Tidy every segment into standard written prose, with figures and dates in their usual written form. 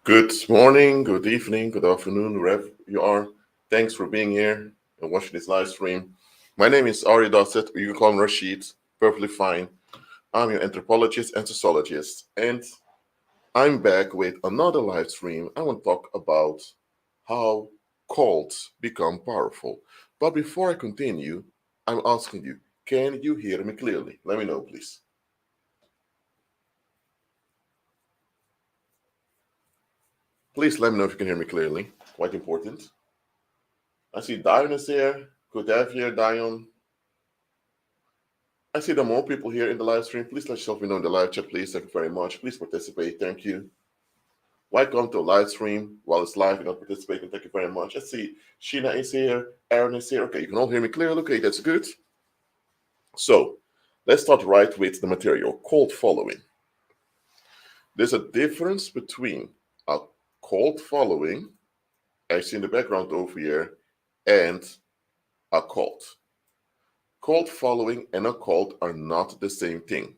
Good morning, good evening, good afternoon, wherever you are. Thanks for being here and watching this live stream. My name is Ari Dosset, or you can call me Rashid, perfectly fine. I'm your anthropologist and sociologist, and I'm back with another live stream. I want to talk about how cults become powerful. But before I continue, I'm asking you, can you hear me clearly? Let me know, please. Please let me know if you can hear me clearly. Quite important. I see Dion is here. Good to have you here, Dion. I see there are more people here in the live stream. Please let yourself know in the live chat, please. Thank you very much. Please participate. Thank you. Welcome to a live stream while it's live. You're not participating. Thank you very much. Let's see. Sheena is here. Aaron is here. Okay, you can all hear me clearly. Okay, that's good. So let's start right with the material. Cult following. There's a difference between a cult following, as in the background over here, and a cult. Cult following and a cult are not the same thing.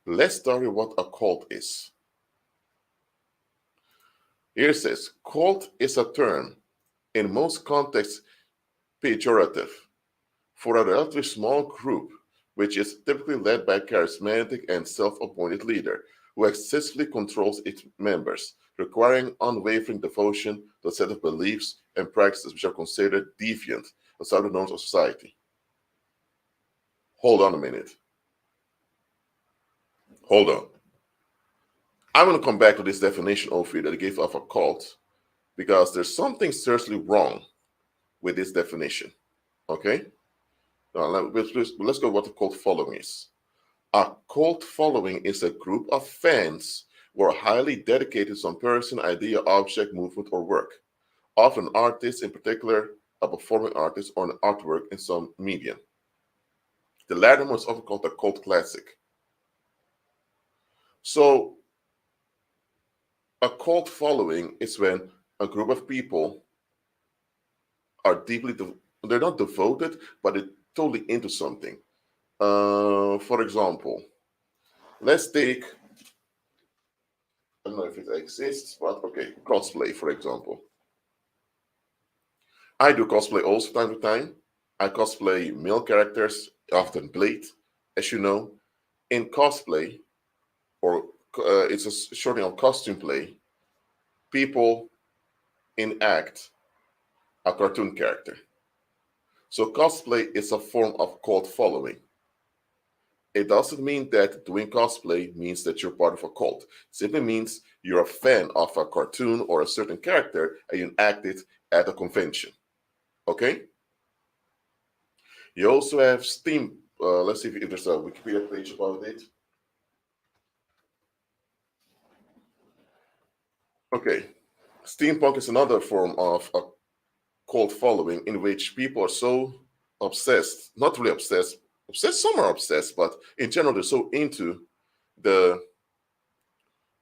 Let's start with what a cult is. Here it says, cult is a term, in most contexts pejorative, for a relatively small group, which is typically led by a charismatic and self-appointed leader, who excessively controls its members, requiring unwavering devotion to a set of beliefs and practices which are considered deviant outside the norms of society. Hold on a minute. Hold on. I'm going to come back to this definition over here that I gave of a cult because there's something seriously wrong with this definition. Okay? Now, let's go what a cult following is. A cult following is a group of fans who are highly dedicated to some person, idea, object, movement, or work. Often artists, in particular, a performing artist or an artwork in some medium. The latter one is often called a cult classic. So, a cult following is when a group of people are they're not devoted, but they're totally into something. For example, let's take, I don't know if it exists, but okay, cosplay, for example. I do cosplay also time to time. I cosplay male characters, often Blade, as you know. In cosplay, or it's a shortening of costume play, people enact a cartoon character. So cosplay is a form of cult following. It doesn't mean that doing cosplay means that you're part of a cult. It simply means you're a fan of a cartoon or a certain character and you enact it at a convention. Okay? You also have Steam. Let's see if there's a Wikipedia page about it. Okay. Steampunk is another form of a cult following in which people are so obsessed, not really obsessed, some are obsessed, but in general, they're so into the,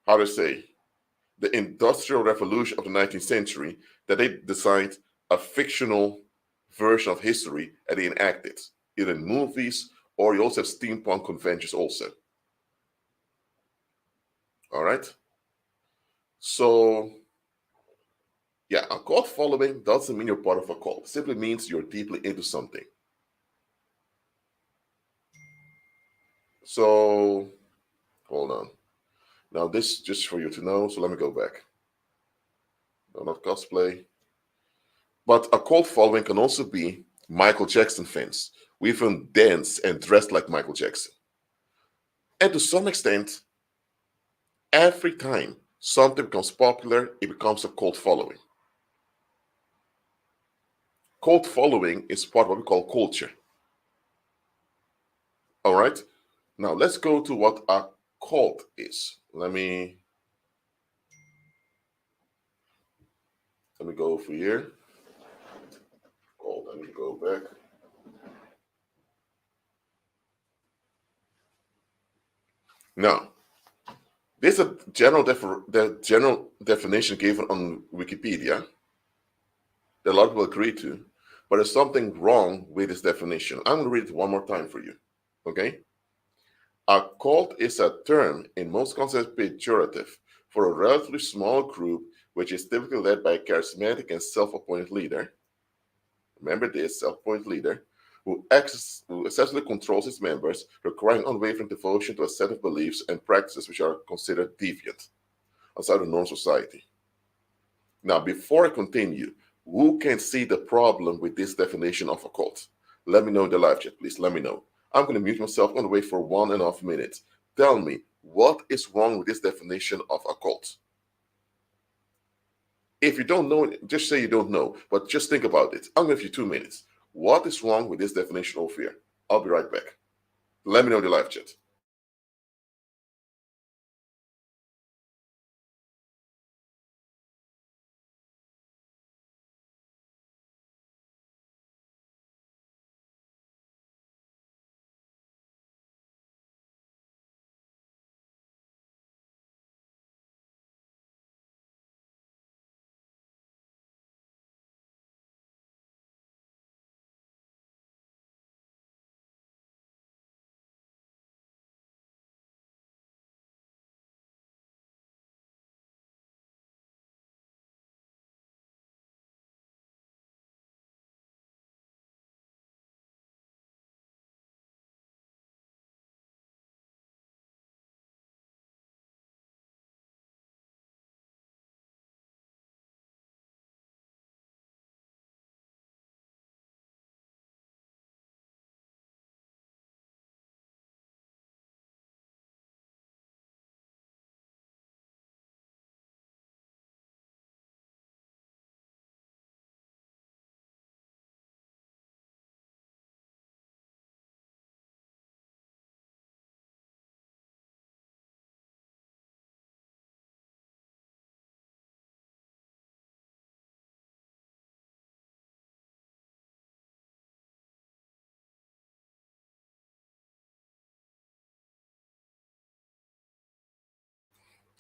how to say, the industrial revolution of the 19th century that they designed a fictional version of history and they enact it, either in movies or you also have steampunk conventions also. All right? So, yeah, a cult following doesn't mean you're part of a cult. It simply means you're deeply into something. So, hold on. Now, this is just for you to know, so let me go back. No, not cosplay. But a cult following can also be Michael Jackson fans who even dance and dress like Michael Jackson. And to some extent, every time something becomes popular, it becomes a cult following. Cult following is part of what we call culture. All right? Now, let's go to what a cult is. Let me go over here. Cult, let me go back. Now, this is a the general definition given on Wikipedia that a lot of people agree to, but there's something wrong with this definition. I'm going to read it one more time for you. Okay? A cult is a term in most contexts pejorative for a relatively small group, which is typically led by a charismatic and self-appointed leader. Remember this, self-appointed leader, who essentially controls its members, requiring unwavering devotion to a set of beliefs and practices which are considered deviant outside the norm society. Now, before I continue, who can see the problem with this definition of a cult? Let me know in the live chat, please. Let me know. I'm going to mute myself. I'm going to wait for 1.5 minutes. Tell me, what is wrong with this definition of a cult? If you don't know, just say you don't know, but just think about it. I'll give you 2 minutes. What is wrong with this definition over here? I'll be right back. Let me know in the live chat.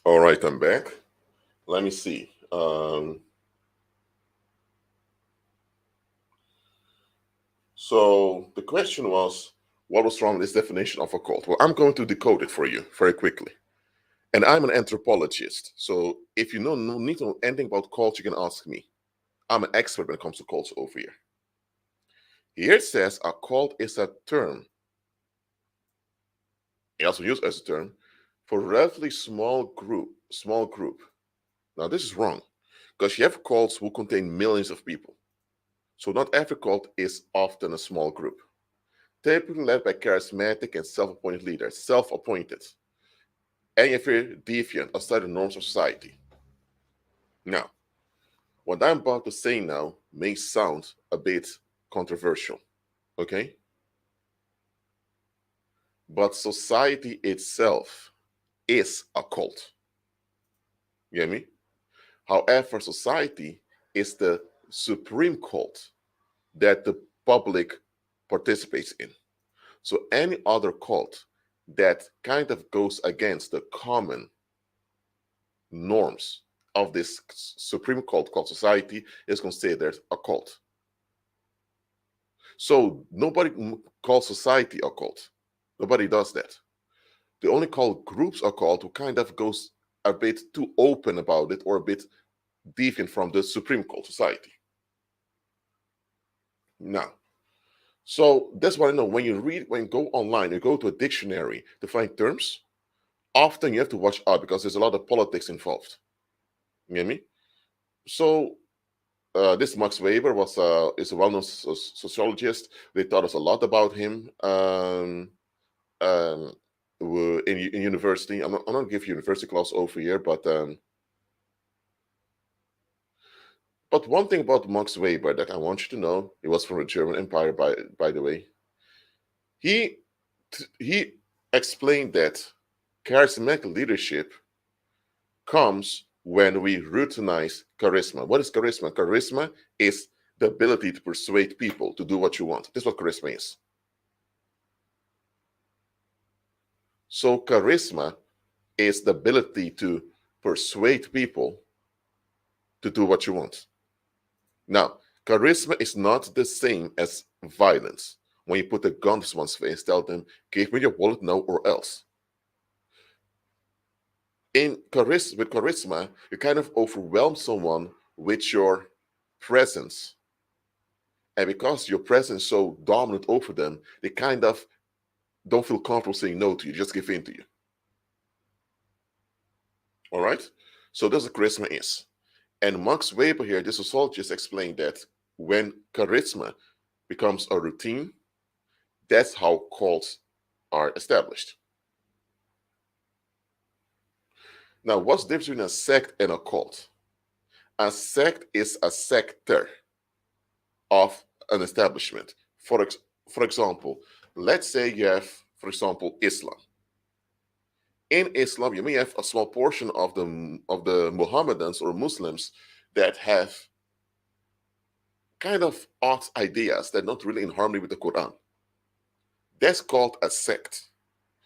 All right, I'm back. Let me see. So the question was, what was wrong with this definition of a cult? Well, I'm going to decode it for you very quickly. And I'm an anthropologist. So if you need to know anything about cults, you can ask me. I'm an expert when it comes to cults over here. Here it says a cult is a term, also used as a term, for a relatively small group. Now this is wrong, because you have cults who contain millions of people. So not every cult is often a small group. Typically led by charismatic and self-appointed leaders, self-appointed. And if you're deviant outside the norms of society. Now, what I'm about to say now may sound a bit controversial, okay? But society itself is a cult. You get me? However, society is the supreme cult that the public participates in. So any other cult that kind of goes against the common norms of this supreme cult called society is considered a cult. So nobody calls society a cult. Nobody does that. They only call groups a cult who kind of goes a bit too open about it or a bit deviant from the supreme cult society. Now, so that's what I know. When you go online, you go to a dictionary to find terms, often you have to watch out because there's a lot of politics involved. You get me? So this Max Weber is a well-known sociologist. They taught us a lot about him in university. I'm not going to give university class over here, but one thing about Max Weber that I want you to know, he was from the German Empire, by the way. He explained that charismatic leadership comes when we routinize charisma. What is charisma? Charisma is the ability to persuade people to do what you want. This is what charisma is. So charisma is the ability to persuade people to do what you want. Now, charisma is not the same as violence. When you put a gun to someone's face, tell them, give me your wallet now or else. With charisma, you kind of overwhelm someone with your presence. And because your presence is so dominant over them, they kind of don't feel comfortable saying no to you, just give in to you. All right? So that's what charisma is. And Max Weber here, the sociologist, explained that when charisma becomes a routine, that's how cults are established. Now, what's the difference between a sect and a cult? A sect is a sector of an establishment. For example, let's say you have, for example, Islam. In Islam, you may have a small portion of the Mohammedans or Muslims that have kind of odd ideas that are not really in harmony with the Quran. That's called a sect.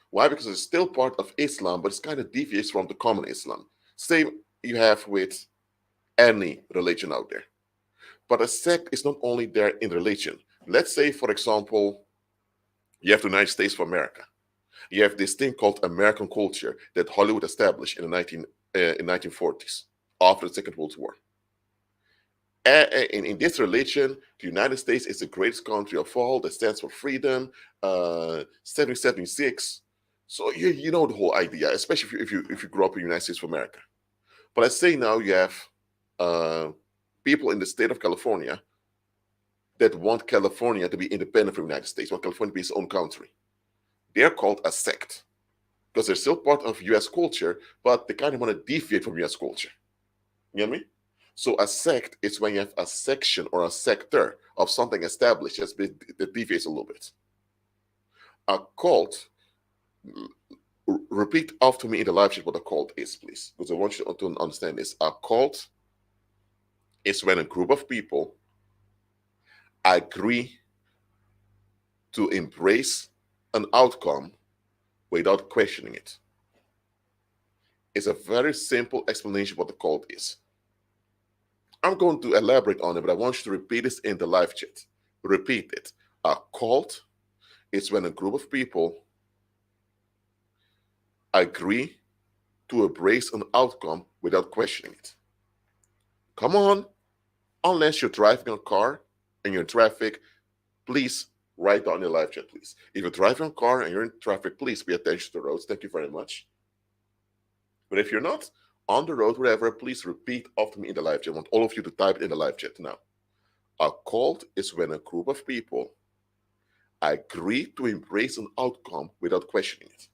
Why? Because it's still part of Islam, but it's kind of deviates from the common Islam. Same you have with any religion out there. But a sect is not only there in religion. Let's say, for example, you have the United States of America. You have this thing called American culture that Hollywood established in the 1940s, after the Second World War. In this religion, the United States is the greatest country of all that stands for freedom, 1776. So you know the whole idea, especially if you grew up in the United States of America. But let's say now you have people in the state of California that want California to be independent from the United States, want California to be its own country. They're called a sect because they're still part of U.S. culture, but they kind of want to deviate from U.S. culture. You know what I mean? So a sect is when you have a section or a sector of something established that deviates a little bit. A cult, repeat after me in the live chat what a cult is, please, because I want you to understand this. A cult is when a group of people agree to embrace an outcome without questioning it. It's a very simple explanation of what the cult is. I'm going to elaborate on it, but I want you to repeat this in the live chat. Repeat it. A cult is when a group of people agree to embrace an outcome without questioning it. Come on. Unless you're driving a car and you're in traffic, please write down your live chat, please. If you're driving a car and you're in traffic, please pay attention to the roads. Thank you very much. But if you're not on the road, wherever, please repeat after me in the live chat. I want all of you to type it in the live chat now. A cult is when a group of people agree to embrace an outcome without questioning it.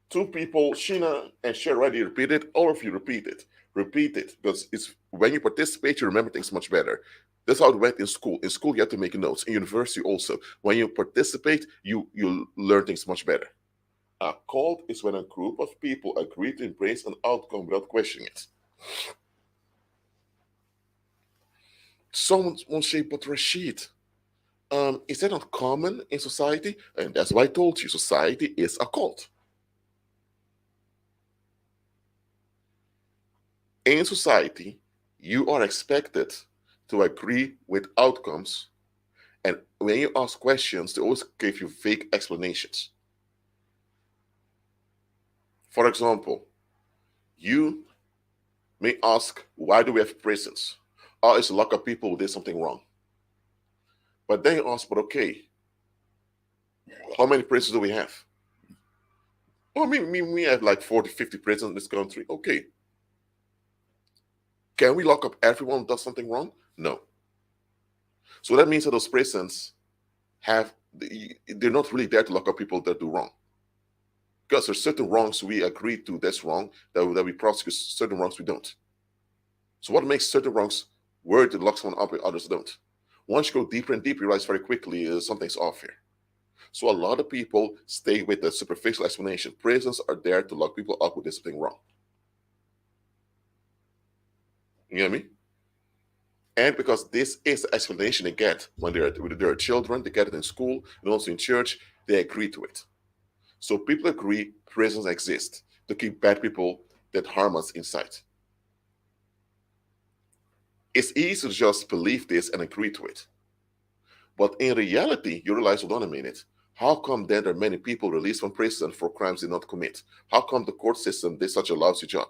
Two people, Sheena and Cher, already repeat it. All of you repeat it. Repeat it, because it's when you participate, you remember things much better. That's how it went in school. In school, you have to make notes. In university also. When you participate, you learn things much better. A cult is when a group of people agree to embrace an outcome without questioning it. Someone won't say, but Rashid, is that not common in society? And that's why I told you, society is a cult. In society, you are expected to agree with outcomes, and when you ask questions, they always give you vague explanations. For example, you may ask, why do we have prisons? Oh, it's to lock up people who did something wrong. But then you ask, but okay, how many prisons do we have? Oh, we have like 40, 50 prisons in this country. Okay. Can we lock up everyone who does something wrong? No. So that means that those prisons they're not really there to lock up people that do wrong. Because there's certain wrongs we agree to that's wrong, that we prosecute, certain wrongs we don't. So what makes certain wrongs worthy to lock someone up and others don't? Once you go deeper and deeper, you realize very quickly something's off here. So a lot of people stay with the superficial explanation. Prisons are there to lock people up who did something wrong. You know what I mean? And because this is the explanation they get when they're children, they get it in school and also in church, they agree to it. So people agree prisons exist to keep bad people that harm us inside. It's easy to just believe this and agree to it. But in reality, you realize, hold on a minute, How come then there are many people released from prison for crimes they did not commit? How come the court system did such a lousy job?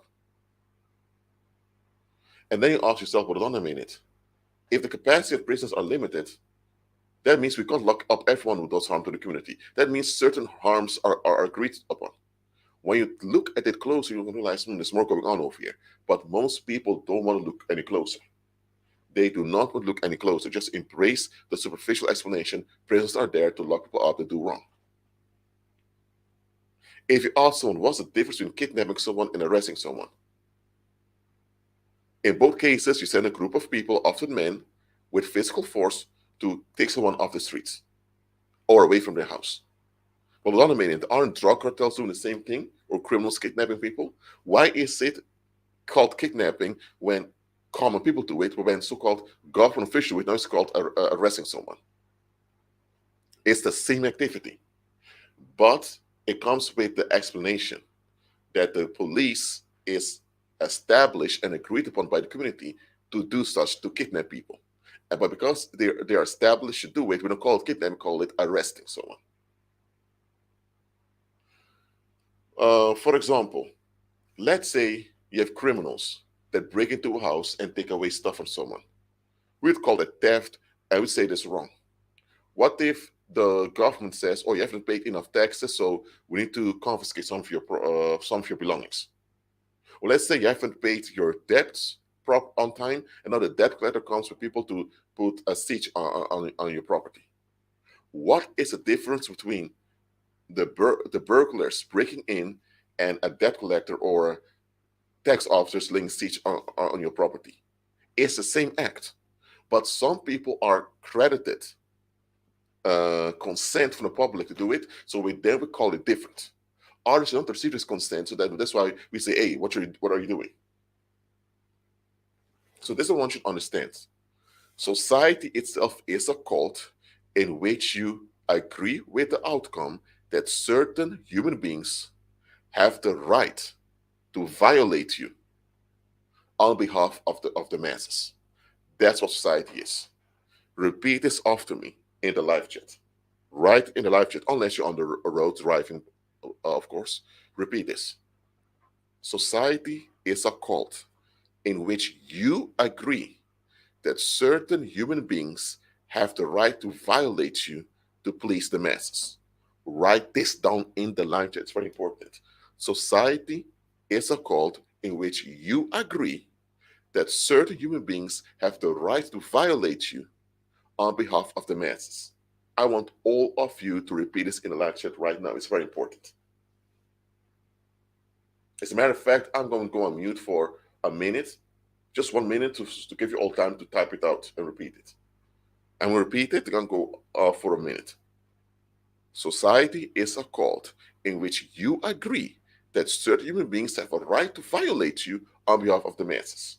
And then you ask yourself, well, hold on a minute. If the capacity of prisons are limited, that means we can't lock up everyone who does harm to the community. That means certain harms are agreed upon. When you look at it closer, you realize there's more going on over here. But most people don't want to look any closer. They do not want to look any closer. Just embrace the superficial explanation. Prisons are there to lock people up that do wrong. If you ask someone, what's the difference between kidnapping someone and arresting someone? In both cases, you send a group of people, often men, with physical force to take someone off the streets or away from their house. Well, hold on a minute, aren't drug cartels doing the same thing, or criminals kidnapping people? Why is it called kidnapping when common people do it, but when so-called government officials do it, now it's called arresting someone? It's the same activity, but it comes with the explanation that the police is established and agreed upon by the community to do such, to kidnap people. But because they are established to do it, we don't call it kidnapping, we call it arresting someone. For example, let's say you have criminals that break into a house and take away stuff from someone. We'd call it theft. I would say this wrong. What if the government says, "Oh, you haven't paid enough taxes, so we need to confiscate some of your belongings"? Well, let's say you haven't paid your debts on time, and now the debt collector comes with people to put a siege on your property. What is the difference between the burglars breaking in and a debt collector or tax officers laying siege on your property? It's the same act, but some people are credited consent from the public to do it, so we call it different. Others don't receive this consent, so that's why we say, "Hey, what are you doing?" So this is what I want you to understand. Society itself is a cult in which you agree with the outcome that certain human beings have the right to violate you on behalf of the masses. That's what society is. Repeat this after me in the live chat. Right in the live chat, unless you're on the road driving, of course. Repeat this. Society is a cult in which you agree that certain human beings have the right to violate you to please the masses. Write this down in the live chat. It's very important. Society is a cult in which you agree that certain human beings have the right to violate you on behalf of the masses. I want all of you to repeat this in the live chat right now. It's very important. As a matter of fact, I'm going to go on mute for a minute, just 1 minute to give you all time to type it out and repeat it. I'm going to repeat it. I'm going to go for a minute. Society is a cult in which you agree that certain human beings have a right to violate you on behalf of the masses.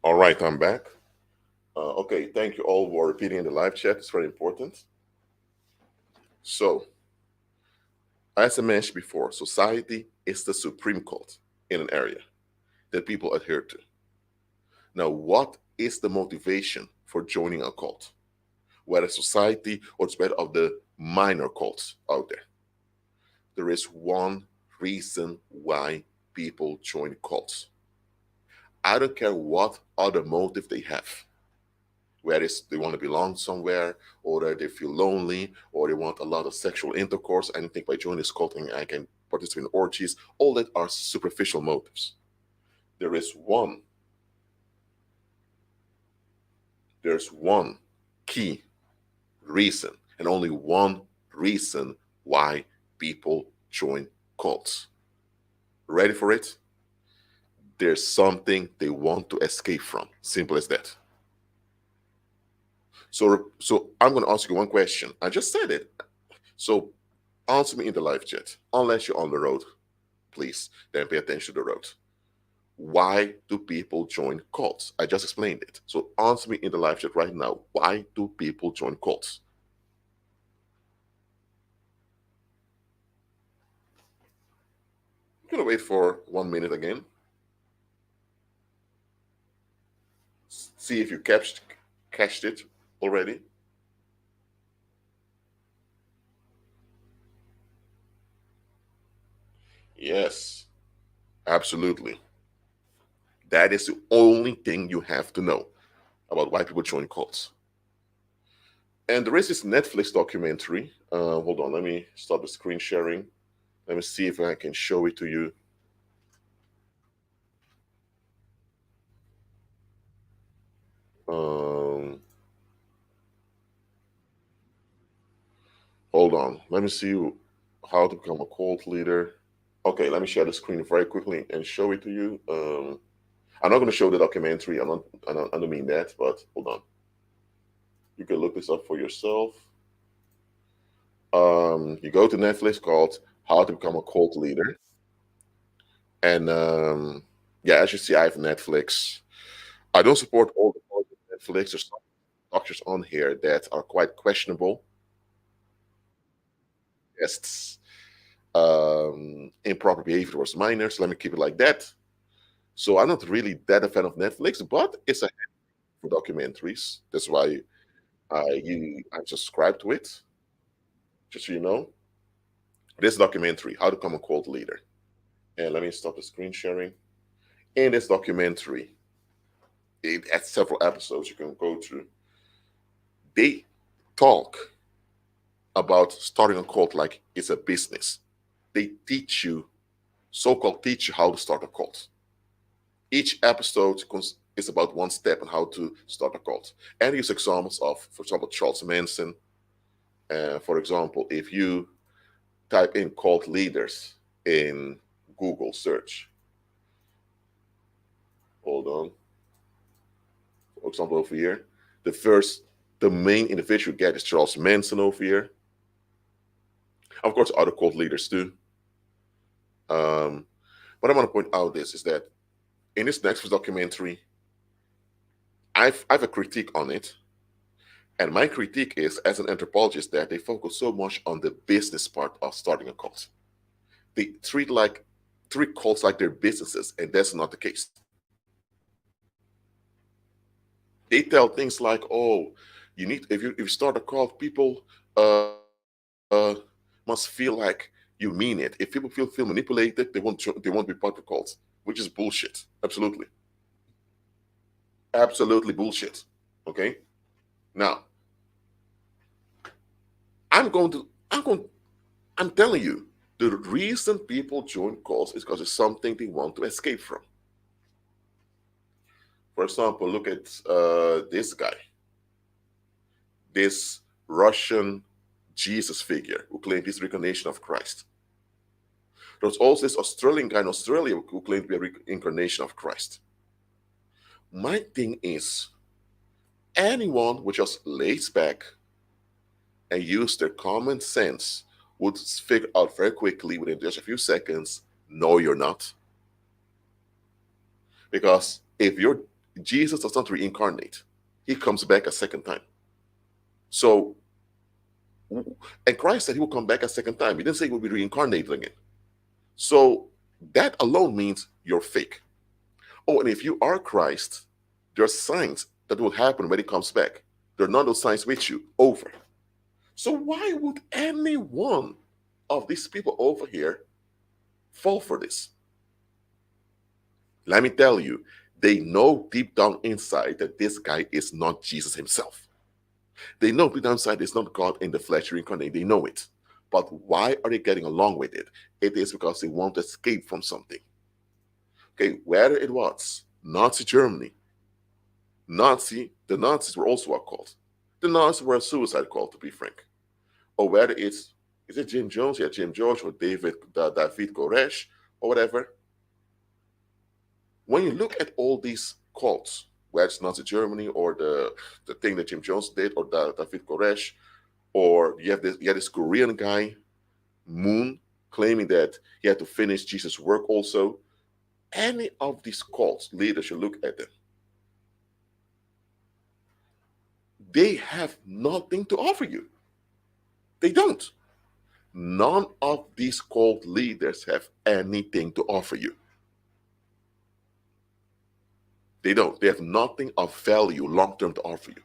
All right, I'm back. Okay, thank you all for repeating in the live chat. It's very important. So, as I mentioned before, society is the supreme cult in an area that people adhere to. Now, what is the motivation for joining a cult? Whether society or it's better of the minor cults out there. There is one reason why people join cults. I don't care what other motive they have. Whether it's they want to belong somewhere, or that they feel lonely, or they want a lot of sexual intercourse, and think by joining this cult and I can participate in orgies, all that are superficial motives. There is one, there's one key reason, and only one reason why people join cults. Ready for it? There's something they want to escape from. Simple as that. So I'm going to ask you one question. I just said it. So answer me in the live chat. Unless you're on the road, please, then pay attention to the road. Why do people join cults? I just explained it. So answer me in the live chat right now. Why do people join cults? I'm going to wait for 1 minute again. See if you catched it already. Yes, absolutely. That is the only thing you have to know about why people join cults. And there is this Netflix documentary. Hold on, let me stop the screen sharing. Let me see if I can show it to you. Um, Hold on. Let me see how to become a cult leader. Okay, let me share the screen very quickly and show it to you. I'm not going to show the documentary. I don't mean that, but hold on. You can look this up for yourself. You go to Netflix called "How to Become a Cult Leader," and yeah, as you see, I have Netflix. I don't support all the Netflix. There's some doctors on here that are quite questionable. Guests, improper behavior towards minors. Let me keep it like that. So I'm not really that a fan of Netflix, but it's a for documentaries. That's why I subscribe to it. Just so you know, this documentary, How to Become a Cult Leader. And let me stop the screen sharing. In this documentary, it has several episodes you can go through. They talk about starting a cult like it's a business. They teach you, so-called teach you how to start a cult. Each episode is about one step on how to start a cult. And use examples of, for example, Charles Manson. For example, if you type in cult leaders in Google search, hold on. For example, over here, the main individual you get is Charles Manson over here. Of course, other cult leaders too. What I want to point out is that in this Netflix documentary, I've a critique on it. And my critique is, as an anthropologist, that they focus so much on the business part of starting a cult. They treat cults like they're businesses, and that's not the case. They tell things like, "Oh, you need if you start a cult, people uh, uh, must feel like you mean it. If people feel manipulated, they won't be part of the cult," which is bullshit. Absolutely bullshit. Okay. Now, I'm going I'm telling you, the reason people join cults is because it's something they want to escape from. For example, look at this guy, this Russian Jesus figure who claimed he's the reincarnation of Christ. There's also this Australian guy in Australia who claimed to be a reincarnation of Christ. My thing is, anyone who just lays back and use their common sense would figure out very quickly within just a few seconds, no, you're not. Because if you're Jesus does not reincarnate, he comes back a second time. So, and Christ said he will come back a second time. He didn't say he will be reincarnated again. So that alone means you're fake. Oh, and if you are Christ, there are signs that will happen when he comes back. There are none of those signs with you. Over. So why would any one of these people over here fall for this? Let me tell you, They know deep down inside that this guy is not Jesus himself. They know deep down inside it's not God in the flesh reincarnated. They know it. But why are they getting along with it? It is because they want to escape from something. Okay, whether it was Nazi Germany, the Nazis were also a cult. The Nazis were a suicide cult, to be frank. Or whether is it Jim Jones? Yeah, Jim George or David Koresh or whatever. When you look at all these cults, whether it's Nazi Germany or the thing that Jim Jones did or David Koresh, or you have this Korean guy, Moon, claiming that he had to finish Jesus' work also. Any of these cults leaders, you look at them, they have nothing to offer you. They don't. None of these cult leaders have anything to offer you. They don't. They have nothing of value long term to offer you.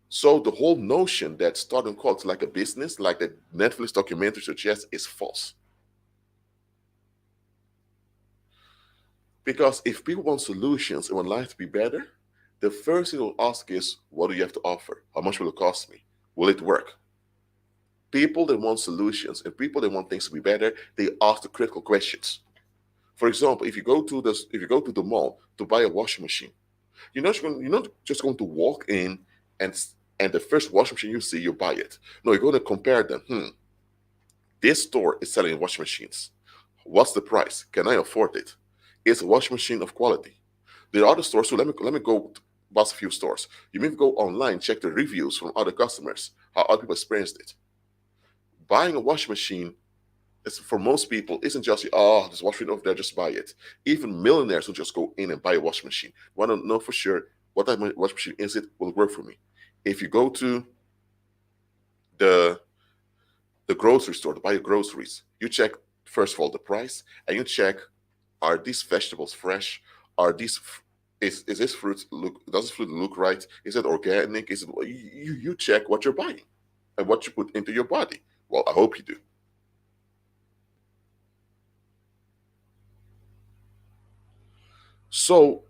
So the whole notion that starting cults like a business, like the Netflix documentary suggests, is false. Because if people want solutions and want life to be better, the first thing they'll ask is, what do you have to offer? How much will it cost me? Will it work? People that want solutions and people that want things to be better, they ask the critical questions. For example, if you go to the mall to buy a washing machine, you're not just going to walk in and and the first washing machine you see, you buy it. No, you're going to compare them. This store is selling washing machines. What's the price? Can I afford it? Is a washing machine of quality? There are other stores, so let me go bust a few stores. You may go online, check the reviews from other customers, how other people experienced it. Buying a washing machine is, for most people, isn't just, oh, this washing machine over there, just buy it. Even millionaires will just go in and buy a washing machine. Want to know for sure what type of washing machine is it? Will it work for me? If you go to the grocery store to buy your groceries, you check first of all the price, and you check, are these vegetables fresh? Are these is this fruit look, does this fruit look right? Is it organic? Is it, you check what you're buying and what you put into your body. Well, I hope you do. So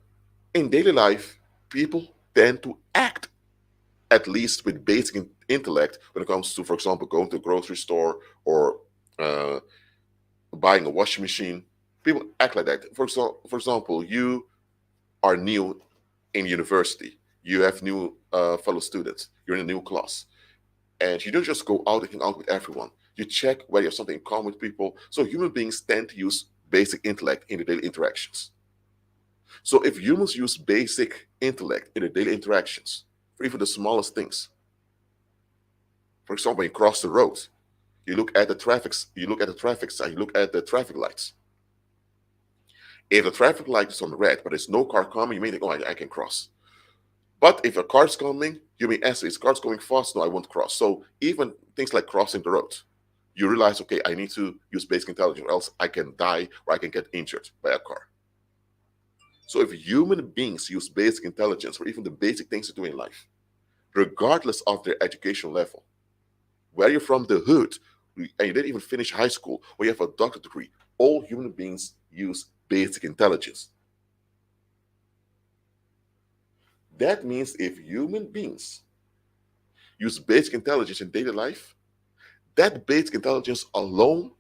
in daily life, people tend to act at least with basic intellect when it comes to, for example, going to a grocery store or uh, buying a washing machine. People act like that. For example, you are new in university. You have new fellow students. You're in a new class. And you don't just go out and hang out with everyone. You check whether you have something in common with people. So human beings tend to use basic intellect in the daily interactions. So if humans use basic intellect in their daily interactions, for even the smallest things, for example, you cross the road, you look at the traffic sign, you look at the traffic lights. If the traffic light is on red, but there's no car coming, you may think, oh, I can cross. But if a car's coming, you may ask, is car's going fast? No, I won't cross. So even things like crossing the road, you realize, okay, I need to use basic intelligence or else I can die or I can get injured by a car. So if human beings use basic intelligence or even the basic things to do in life, regardless of their educational level, where you're from the hood, and you didn't even finish high school, or you have a doctorate degree, all human beings use basic intelligence. That means if human beings use basic intelligence in daily life, that basic intelligence alone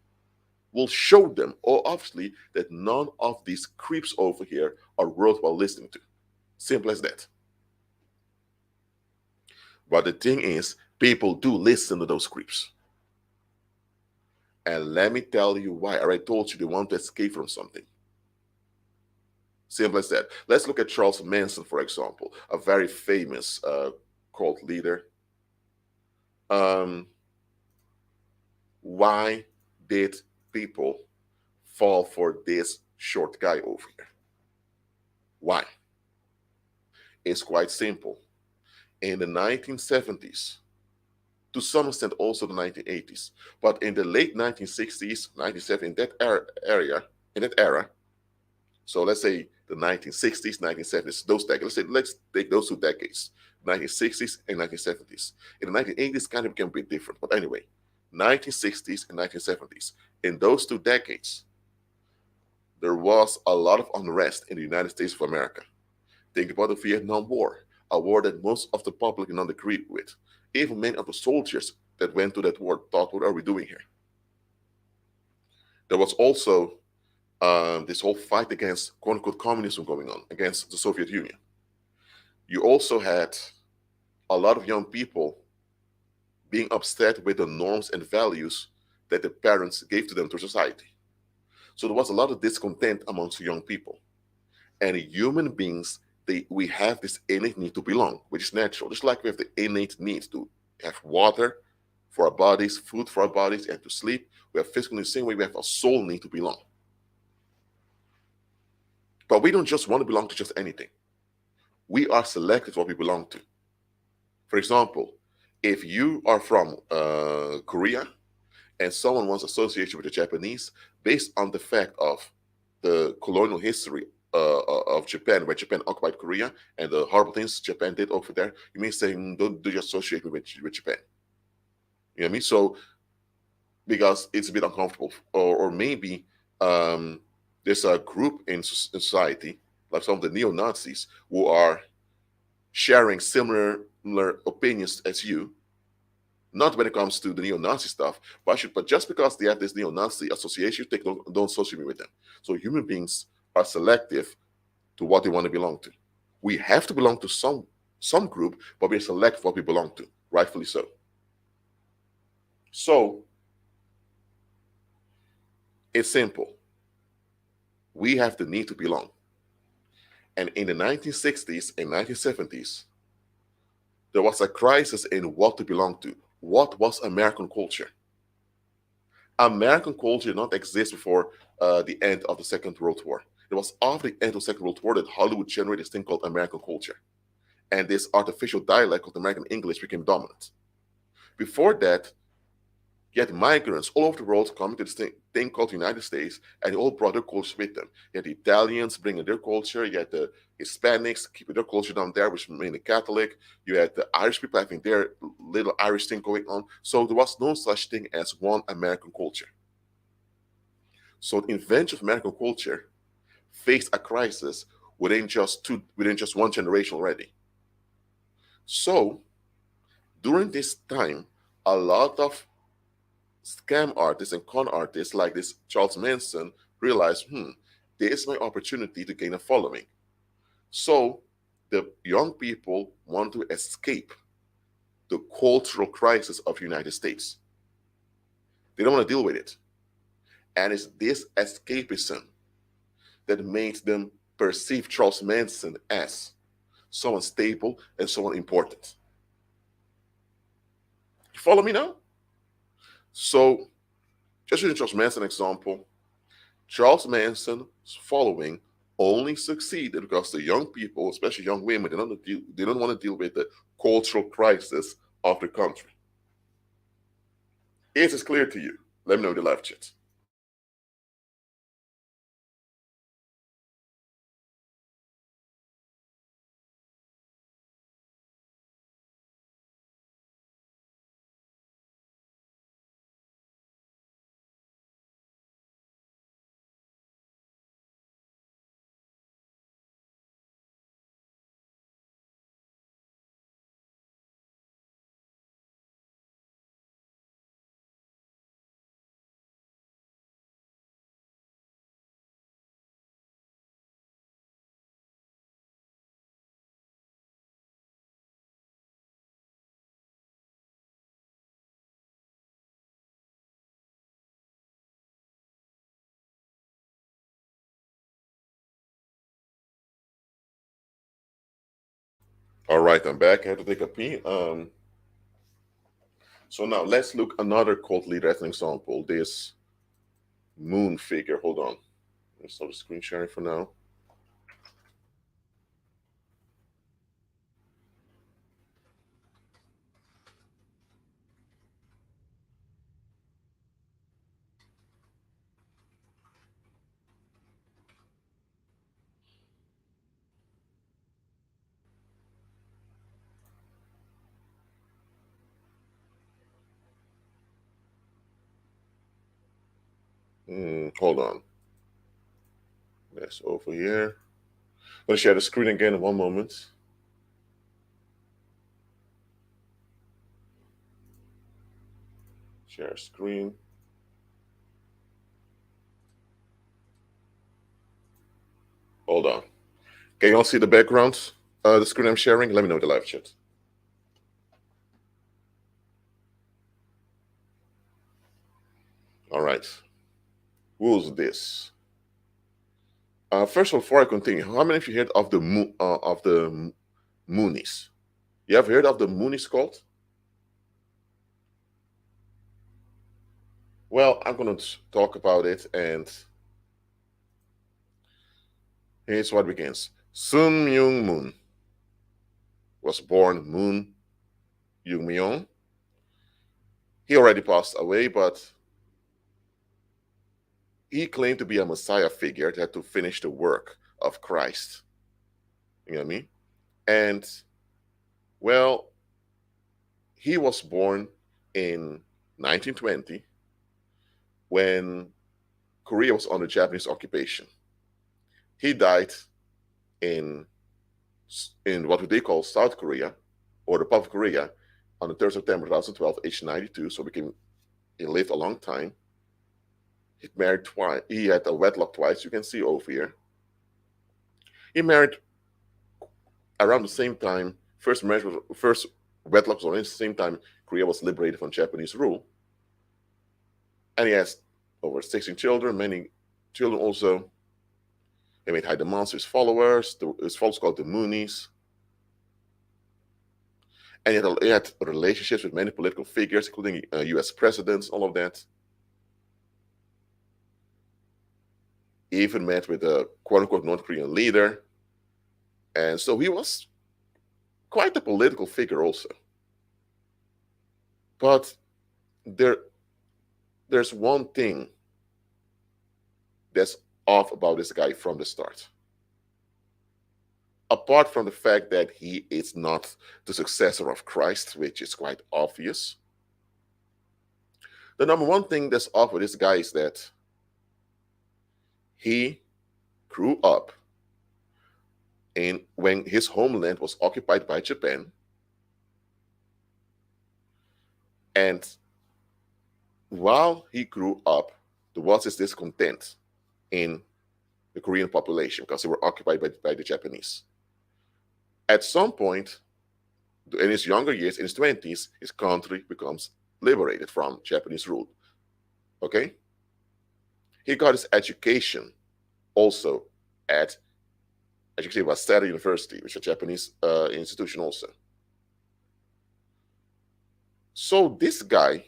will show them, or obviously, that none of these creeps over here are worthwhile listening to. Simple as that. But the thing is, people do listen to those creeps. And let me tell you why. I already told you they want to escape from something. Simple as that. Let's look at Charles Manson, for example, a very famous cult leader. Why did people fall for this short guy over here? Why? It's quite simple. In the 1970s, to some extent also the 1980s, but in the late 1960s, 1970s, in that era, so let's say the 1960s, 1970s, those decades, let's take those 2 decades, 1960s and 1970s. In the 1980s, kind of became a bit different, but anyway, 1960s and 1970s, in those 2 decades, there was a lot of unrest in the United States of America. Think about the Vietnam War, a war that most of the public did not agree with. Even many of the soldiers that went to that war thought, what are we doing here? There was also this whole fight against quote unquote communism going on, against the Soviet Union. You also had a lot of young people being upset with the norms and values that the parents gave to them through society. So there was a lot of discontent amongst young people. And human beings, we have this innate need to belong, which is natural. Just like we have the innate need to have water for our bodies, food for our bodies, and to sleep, we have physical in the same way we have a soul need to belong. But we don't just want to belong to just anything. We are selected what we belong to. For example, if you are from Korea and someone wants association with the Japanese based on the fact of the colonial history of Japan, where Japan occupied Korea and the horrible things Japan did over there, you may say, don't do you associate me with Japan? You know what I mean? So because it's a bit uncomfortable, or maybe there's a group in society, like some of the neo Nazis, who are sharing similar opinions as you, not when it comes to the neo-Nazi stuff, but just because they have this neo-Nazi association, don't associate me with them. So human beings are selective to what they want to belong to. We have to belong to some group, but we select what we belong to, rightfully so. So it's simple. We have the need to belong. And in the 1960s and 1970s, there was a crisis in what to belong to. What was American culture? American culture did not exist before the end of the Second World War. It was after the end of the Second World War that Hollywood generated this thing called American culture. And this artificial dialect of American English became dominant. Before that, you had migrants all over the world coming to this thing called the United States, and they all brought their culture with them. You had the Italians bringing their culture, you had the Hispanics keeping their culture down there, which was mainly Catholic. You had the Irish people having their little Irish thing going on. So there was no such thing as one American culture. So the invention of American culture faced a crisis within just one generation already. So during this time, a lot of scam artists and con artists like this Charles Manson realized, this is my opportunity to gain a following. So the young people want to escape the cultural crisis of the United States. They don't want to deal with it. And it's this escapism that makes them perceive Charles Manson as someone stable and someone important. You follow me now? So, just using Charles Manson example, Charles Manson's following only succeeded because the young people, especially young women, they don't want to deal with the cultural crisis of the country. Is this clear to you? Let me know in the live chat. All right, I'm back. I had to take a pee. So now let's look another cult leader as an example. This moon figure. Hold on. Let's stop the screen sharing for now. Hold on. Yes, over here. I'm going to share the screen again in one moment. Share screen. Hold on. Can you all see the background? The screen I'm sharing? Let me know in the live chat. All right. Who's this? First of all, before I continue, how many of you heard of the Moonies? You have heard of the Moonies cult? Well, I'm going to talk about it, and here's what begins. Sun Myung Moon was born Moon Young Myung. He already passed away, but he claimed to be a Messiah figure that had to finish the work of Christ. You know what I mean? And, well, he was born in 1920 when Korea was under Japanese occupation. He died in what they call South Korea, or the Republic of Korea, on the 3rd of September 2012, age 92. So he lived a long time. He married twice. He had a wedlock twice. You can see over here. He married around the same time. First wedlock was around the same time Korea was liberated from Japanese rule. And he has over 16 children, many children also. He made high demands to his followers. His followers called the Moonies. And he had relationships with many political figures, including US presidents, all of that. He even met with a quote-unquote North Korean leader. And so he was quite a political figure also. But there's one thing that's off about this guy from the start. Apart from the fact that he is not the successor of Christ, which is quite obvious, the number one thing that's off with this guy is that he grew up when his homeland was occupied by Japan, and while he grew up, there was this discontent in the Korean population because they were occupied by the Japanese. At some point, in his younger years, in his 20s, his country becomes liberated from Japanese rule. Okay? He got his education also at Waseda University, which is a Japanese institution also. So this guy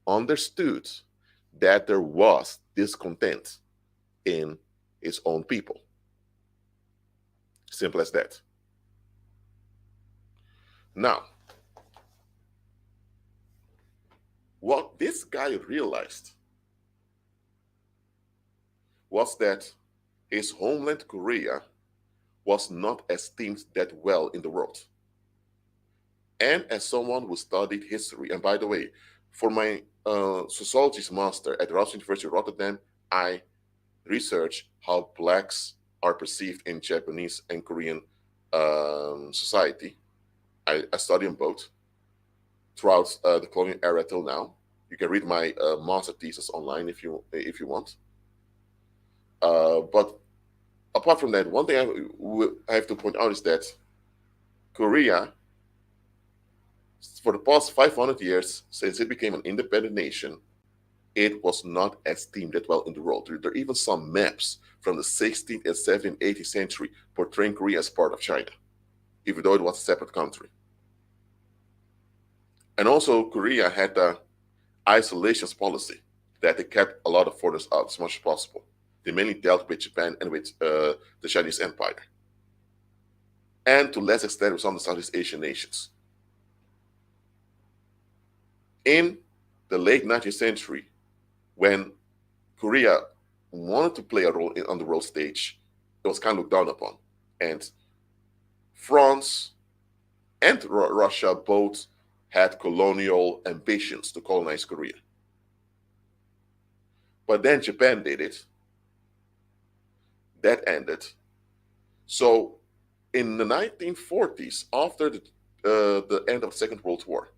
understood that there was discontent in his own people. Simple as that. Now, what this guy realized was that his homeland, Korea, was not esteemed that well in the world. And as someone who studied history, and by the way, for my sociology master at the University of Rotterdam, I research how blacks are perceived in Japanese and Korean society. I study them both throughout the colonial era till now. You can read my master thesis online if you want. But apart from that, one thing I have to point out is that Korea, for the past 500 years, since it became an independent nation, it was not esteemed that well in the world. There are even some maps from the 16th and 17th, 18th century portraying Korea as part of China, even though it was a separate country. And also, Korea had an isolationist policy that they kept a lot of foreigners out as much as possible. They mainly dealt with Japan and with the Chinese Empire, and to less extent with some of the Southeast Asian nations. In the late 19th century, when Korea wanted to play a role on the world stage, it was kind of looked down upon. And France and Russia both had colonial ambitions to colonize Korea. But then Japan did it. That ended. So in the 1940s, after the end of the Second World War,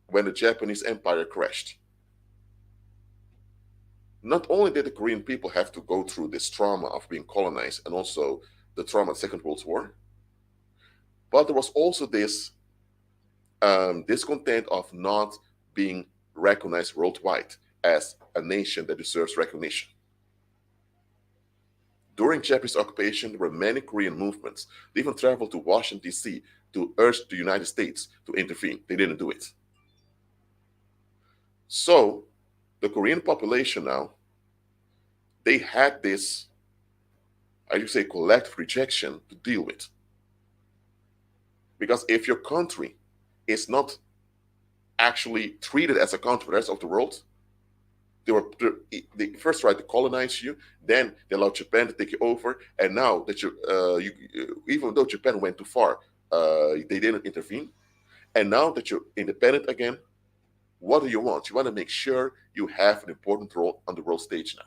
when the Japanese Empire crashed, not only did the Korean people have to go through this trauma of being colonized and also the trauma of the Second World War, but there was also this discontent of not being recognized worldwide as a nation that deserves recognition. During Japanese occupation, there were many Korean movements. They even traveled to Washington, D.C. to urge the United States to intervene. They didn't do it. So the Korean population now, they had this, I would say, collective rejection to deal with. Because if your country is not actually treated as a country for the rest of the world, they first tried to colonize you, then they allowed Japan to take you over, and now that even though Japan went too far, they didn't intervene, and now that you're independent again, what do you want? You want to make sure you have an important role on the world stage now.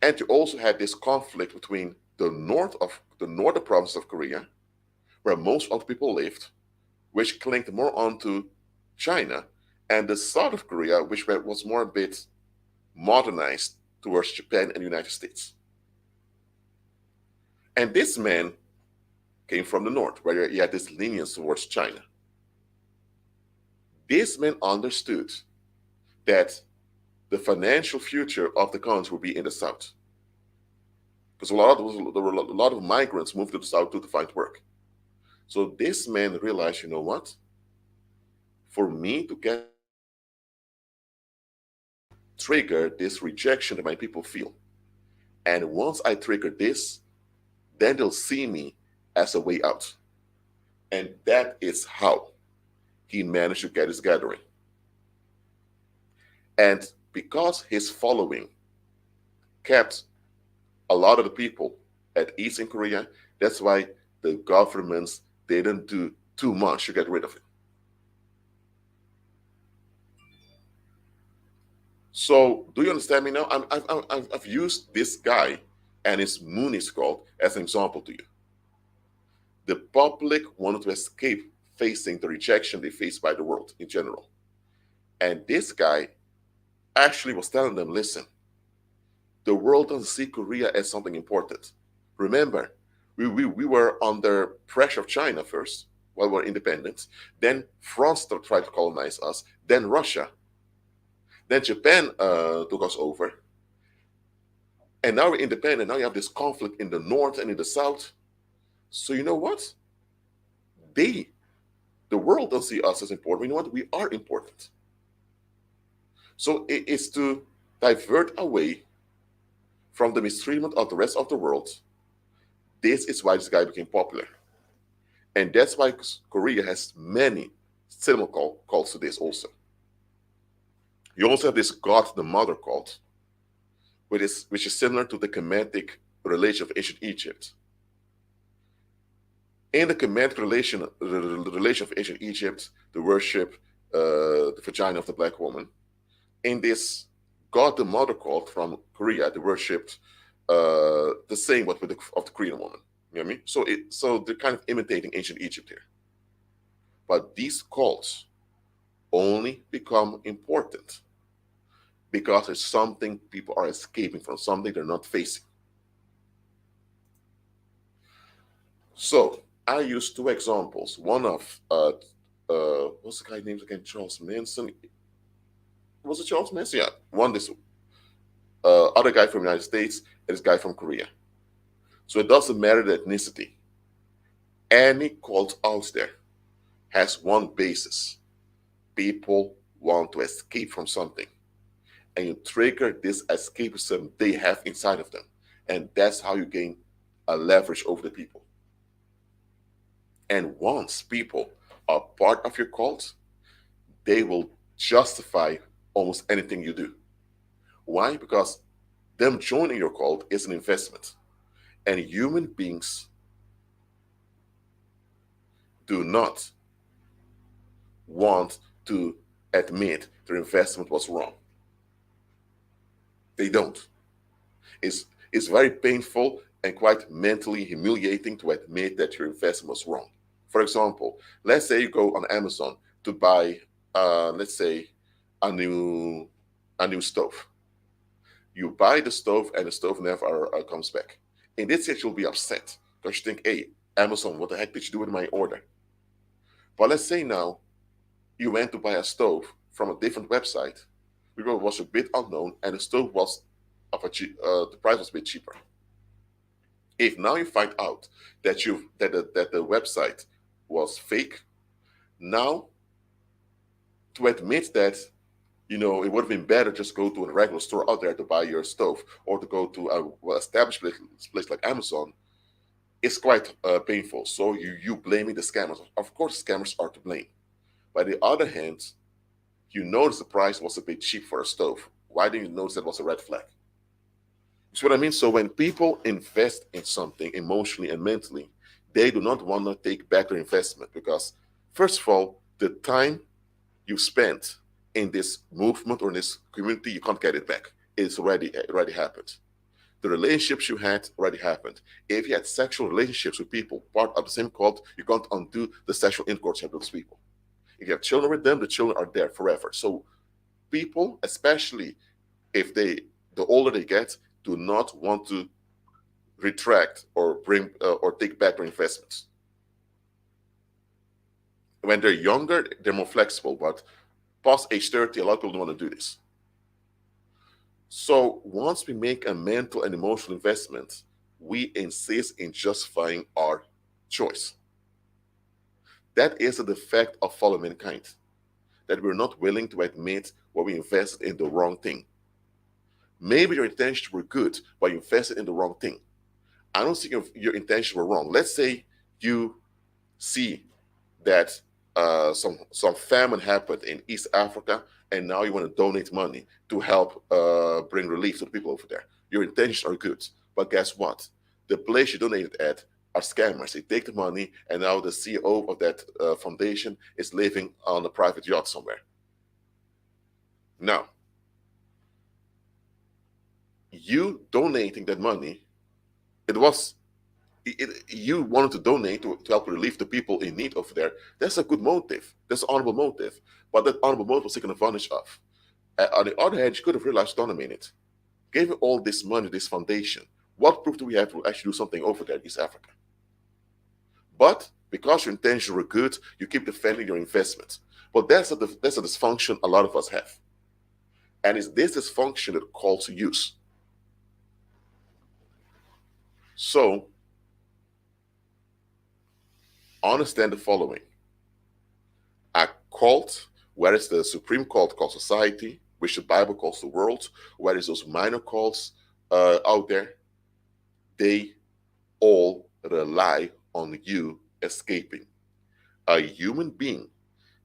And you also had this conflict between the northern province of Korea, where most of the people lived, which clinged more onto China, and the south of Korea, which was more a bit modernized towards Japan and the United States. And this man came from the north, where he had this lenience towards China. This man understood that the financial future of the country would be in the south. Because there were a lot of migrants moved to the south to find work. So this man realized, you know what? For me to get trigger this rejection that my people feel. And once I trigger this, then they'll see me as a way out. And that is how he managed to get his gathering. And because his following kept a lot of the people at ease in Korea, that's why the governments didn't do too much to get rid of it. So, do you understand me now? I've used this guy and his Moonies cult as an example to you. The public wanted to escape facing the rejection they faced by the world in general. And this guy actually was telling them, listen, the world doesn't see Korea as something important. Remember, we were under pressure of China first, while we were independent. Then France tried to colonize us. Then Russia. Then Japan took us over. And now we're independent. Now you have this conflict in the north and in the south. So you know what? The world doesn't see us as important. You know what? We are important. So it is to divert away from the mistreatment of the rest of the world. This is why this guy became popular. And that's why Korea has many similar cults to this also. You also have this God the Mother cult, which is similar to the Kemetic religion of ancient Egypt. In the Kemetic religion, the religion of ancient Egypt, they worship the vagina of the black woman. In this God the Mother cult from Korea, they worshipped the same but of the Korean woman. You know what I mean? So they're kind of imitating ancient Egypt here. But these cults only become important because it's something people are escaping from, something they're not facing. So I use two examples. One of what's the guy's name again? Charles Manson. Was it Charles Manson? Yeah. One this other guy from the United States and this guy from Korea. So it doesn't matter the ethnicity. Any cult out there has one basis. People want to escape from something. And you trigger this escapism they have inside of them. And that's how you gain a leverage over the people. And once people are part of your cult, they will justify almost anything you do. Why? Because them joining your cult is an investment. And human beings do not want to admit their investment was wrong. They don't. It's very painful and quite mentally humiliating to admit that your investment was wrong. For example, let's say you go on Amazon to buy, let's say, a new a new stove. You buy the stove and the stove never comes back. In this case, you'll be upset because you think, hey, Amazon, what the heck did you do with my order? But let's say now you went to buy a stove from a different website because it was a bit unknown and the stove was the price was a bit cheaper. If now you find out that the website was fake, now to admit that, it would have been better just go to a regular store out there to buy your stove or to go to a well-established place like Amazon. It's quite painful. So you blaming the scammers. Of course, scammers are to blame. By the other hand, you notice the price was a bit cheap for a stove. Why didn't you notice that was a red flag? You see what I mean? So when people invest in something emotionally and mentally, they do not want to take back their investment because, first of all, the time you spent in this movement or in this community, you can't get it back. It already happened. The relationships you had already happened. If you had sexual relationships with people, part of the same cult, you can't undo the sexual intercourse you have with those people. If you have children with them, the children are there forever. So people, especially if the older they get, do not want to retract or bring or take back their investments. When they're younger, they're more flexible, but past age 30, a lot of people don't want to do this. So once we make a mental and emotional investment, we insist in justifying our choice. That is a defect of fallen mankind, that we're not willing to admit where we invested in the wrong thing. Maybe your intentions were good, but you invested in the wrong thing. I don't think your intentions were wrong. Let's say you see that some famine happened in East Africa, and now you want to donate money to help bring relief to the people over there. Your intentions are good, but guess what? The place you donated at are scammers. They take the money, and now the CEO of that foundation is living on a private yacht somewhere. Now, you donating that money, you wanted to donate to help relieve the people in need over there. That's a good motive. That's an honorable motive. But that honorable motive was taken advantage of. On the other hand, you could have realized, dominate. Gave you all this money, this foundation. What proof do we have to actually do something over there in East Africa? But because your intentions were good, you keep defending your investment. But that's a dysfunction a lot of us have. And it's this dysfunction that calls to use. So, understand the following. A cult, where is the supreme cult called society, which the Bible calls the world, where is those minor cults out there, they all rely on you escaping. A human being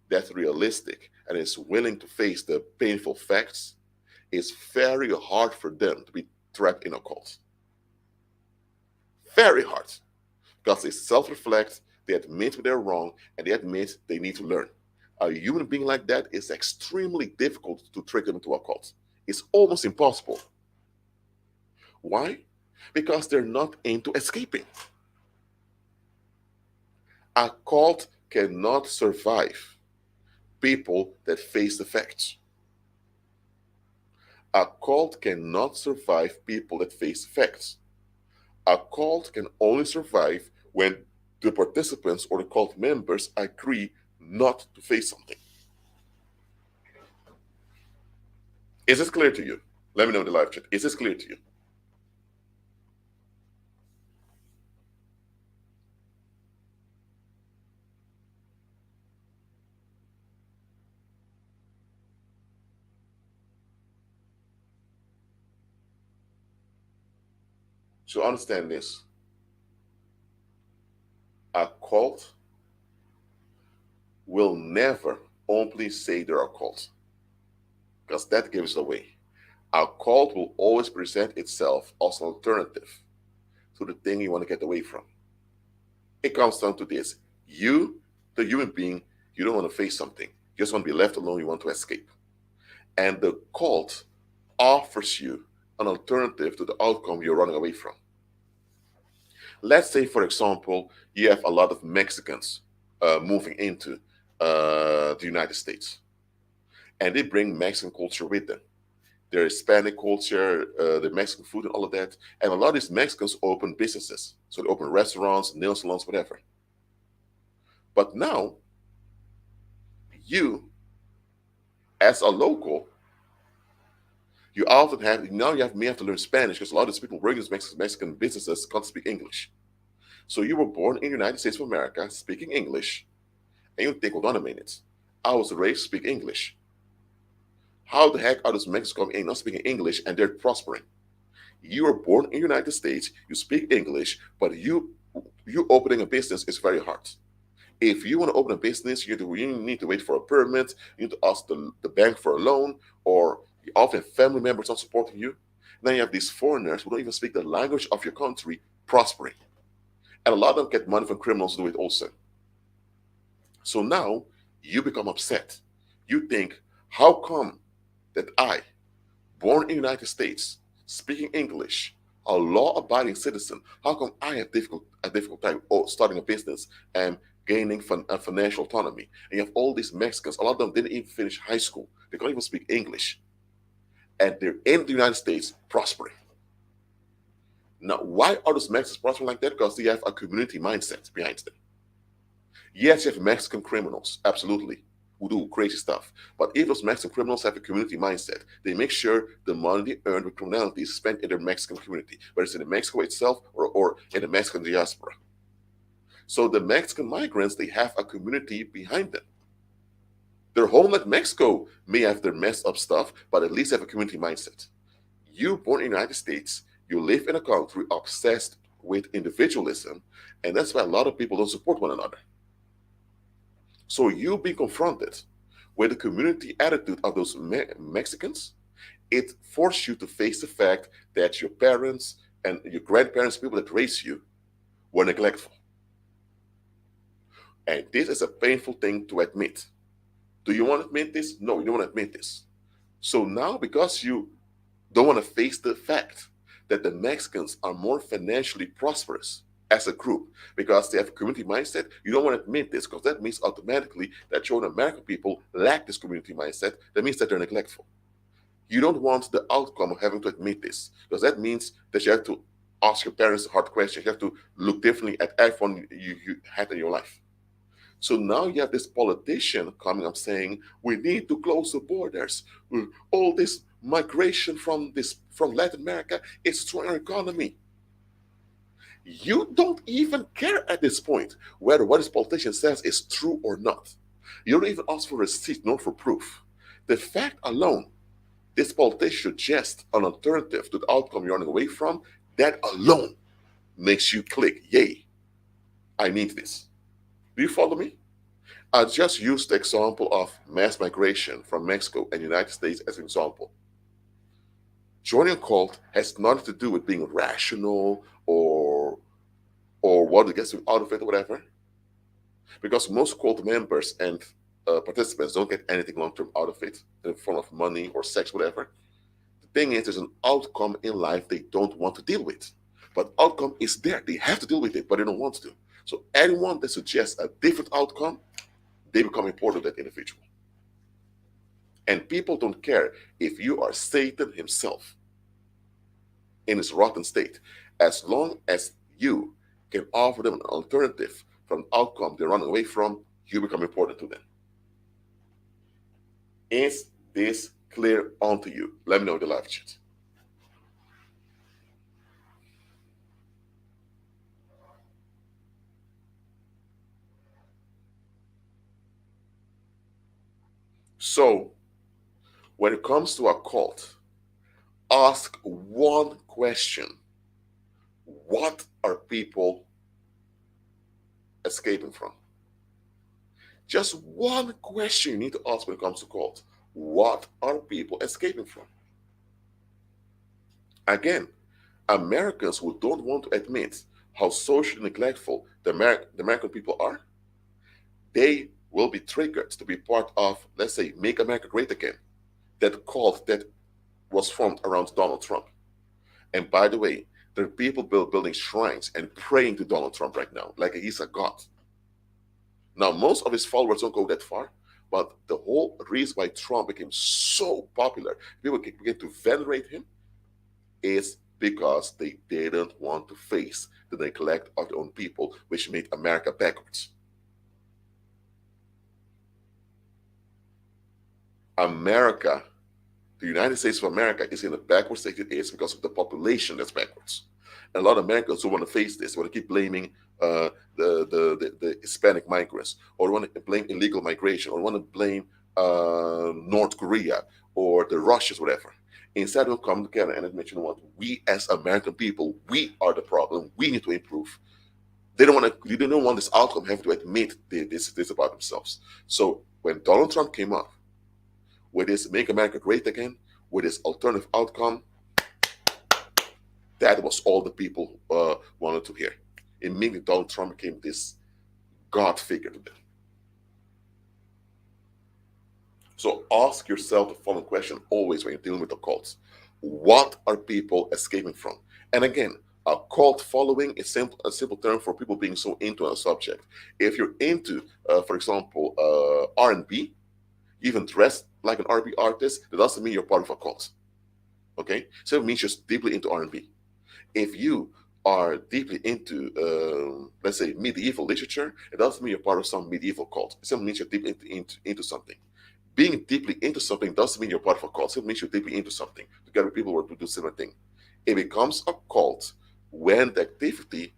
that's realistic and is willing to face the painful facts, it's very hard for them to be trapped in a cult. Very hard. Because they self-reflect, they admit they're wrong, and they admit they need to learn. A human being like that is extremely difficult to trick them into a cult. It's almost impossible. Why? Because they're not into escaping. A cult cannot survive people that face the facts. A cult cannot survive people that face facts. A cult can only survive when the participants or the cult members agree not to face something. Is this clear to you? Let me know in the live chat. Is this clear to you? So understand this. A cult will never openly say they're a cult, because that gives it away. A cult will always present itself as an alternative to the thing you want to get away from. It comes down to this. You, the human being, you don't want to face something. You just want to be left alone. You want to escape. And the cult offers you an alternative to the outcome you're running away from. Let's say, for example, you have a lot of Mexicans moving into the United States, and they bring Mexican culture with them. Their Hispanic culture, the Mexican food, and all of that. And a lot of these Mexicans open businesses. So they open restaurants, nail salons, whatever. But now, you, as a local, you often have, now you may have to learn Spanish because a lot of these people working in Mexican businesses can't speak English. So you were born in the United States of America speaking English, and you think, hold on a minute, I was raised to speak English. How the heck are those Mexicans not speaking English and they're prospering? You were born in the United States, you speak English, but you opening a business is very hard. If you want to open a business, you need to wait for a permit, you need to ask the bank for a loan, or often family members not supporting you. Then you have these foreigners who don't even speak the language of your country prospering. And a lot of them get money from criminals to do it also. So now you become upset. You think, how come that I, born in the United States, speaking English, a law-abiding citizen, how come I have a difficult time starting a business and gaining financial autonomy? And you have all these Mexicans, a lot of them didn't even finish high school. They can't even speak English. And they're in the United States prospering. Now, why are those Mexicans prospering like that? Because they have a community mindset behind them. Yes, you have Mexican criminals, absolutely, who do crazy stuff. But if those Mexican criminals have a community mindset, they make sure the money they earn with criminality is spent in their Mexican community, whether it's in Mexico itself or in the Mexican diaspora. So the Mexican migrants, they have a community behind them. Their homeland, Mexico, may have their messed up stuff, but at least have a community mindset. You, born in the United States, you live in a country obsessed with individualism, and that's why a lot of people don't support one another. So you be confronted with the community attitude of those Mexicans, it forces you to face the fact that your parents and your grandparents, people that raised you, were neglectful. And this is a painful thing to admit. Do you want to admit this? No, you don't want to admit this. So now, because you don't want to face the fact that the Mexicans are more financially prosperous as a group because they have a community mindset, you don't want to admit this because that means automatically that your American people lack this community mindset. That means that they're neglectful. You don't want the outcome of having to admit this because that means that you have to ask your parents hard questions. You have to look differently at everyone you had in your life. So now you have this politician coming up saying, we need to close the borders. All this migration from Latin America is destroying our economy. You don't even care at this point whether what this politician says is true or not. You don't even ask for receipt nor for proof. The fact alone, this politician suggests an alternative to the outcome you're running away from, that alone makes you click, yay, I need this. Do you follow me? I just used the example of mass migration from Mexico and the United States as an example. Joining a cult has nothing to do with being rational or what gets you out of it or whatever. Because most cult members and participants don't get anything long-term out of it in the form of money or sex, whatever. The thing is, there's an outcome in life they don't want to deal with. But outcome is there. They have to deal with it, but they don't want to. So anyone that suggests a different outcome, they become important to that individual. And people don't care if you are Satan himself in his rotten state. As long as you can offer them an alternative from the outcome they're running away from, you become important to them. Is this clear onto you? Let me know in the live chat. So, when it comes to a cult, ask one question. What are people escaping from? Just one question you need to ask when it comes to cults. What are people escaping from? Again, Americans who don't want to admit how socially neglectful the American people are, they will be triggered to be part of, let's say, Make America Great Again, that cult that was formed around Donald Trump. And by the way, there are people building shrines and praying to Donald Trump right now, like he's a god. Now, most of his followers don't go that far, but the whole reason why Trump became so popular, people began to venerate him, is because they didn't want to face the neglect of their own people, which made America backwards. America, the United States of America, is in a backward state it is because of the population that's backwards. And a lot of Americans don't want to face this, want to keep blaming the Hispanic migrants, or want to blame illegal migration, or want to blame North Korea or the Russians, whatever. Instead of coming together and admit, you know what, we as American people, we are the problem. We need to improve. They don't want this outcome having to admit this about themselves. So when Donald Trump came up with his "Make America Great Again," with his alternative outcome, that was all the people wanted to hear. Immediately, Donald Trump became this God figure to them. So ask yourself the following question always when you're dealing with the cults. What are people escaping from? And again, a cult following is a simple term for people being so into a subject. If you're into, for example, R&B, even dressed like an R&B artist, that doesn't mean you're part of a cult. Okay? So it means you're deeply into R&B. If you are deeply into, let's say, medieval literature, it doesn't mean you're part of some medieval cult. It simply means you're deeply into something. Being deeply into something doesn't mean you're part of a cult. It means you're deeply into something. Together, people who do similar thing. It becomes a cult when the activity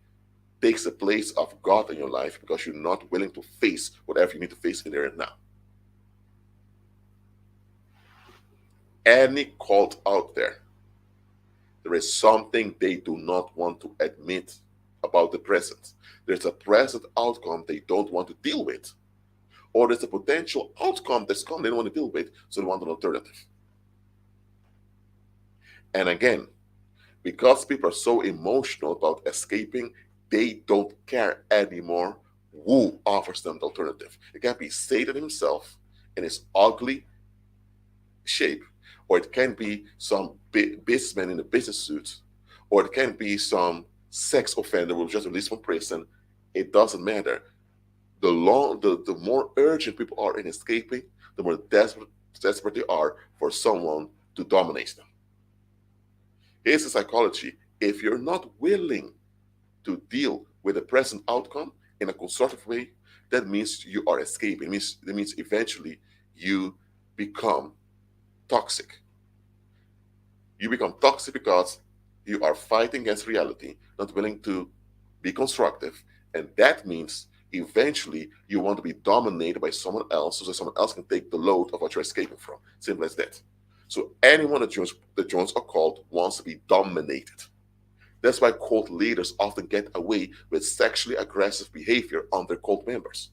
takes the place of God in your life because you're not willing to face whatever you need to face in there and now. Any cult out there is something they do not want to admit about the present. There's a present outcome they don't want to deal with. Or there's a potential outcome that's come they don't want to deal with, so they want an alternative. And again, because people are so emotional about escaping, they don't care anymore who offers them the alternative. It can be Satan himself in his ugly shape, or it can be some businessman in a business suit, or it can be some sex offender who was just released from prison. It doesn't matter. The more urgent people are in escaping, the more desperate they are for someone to dominate them. Here's the psychology. If you're not willing to deal with the present outcome in a constructive way, that means you are escaping. That means eventually you become toxic. You become toxic because you are fighting against reality, not willing to be constructive. And that means eventually you want to be dominated by someone else so that someone else can take the load of what you're escaping from. Simple as that. So anyone that joins a cult wants to be dominated. That's why cult leaders often get away with sexually aggressive behavior on their cult members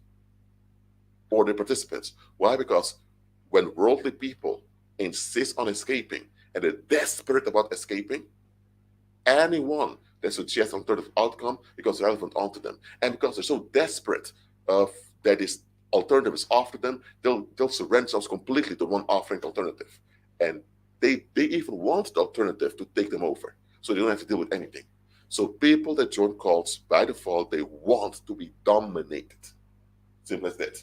or their participants. Why? Because when worldly people insist on escaping and they're desperate about escaping, anyone that suggests an alternative outcome becomes relevant onto them. And because they're so desperate that this alternative is offered them, they'll surrender themselves completely to one offering alternative. And they even want the alternative to take them over, so they don't have to deal with anything. So people that join cults, by default, they want to be dominated. Simple as that.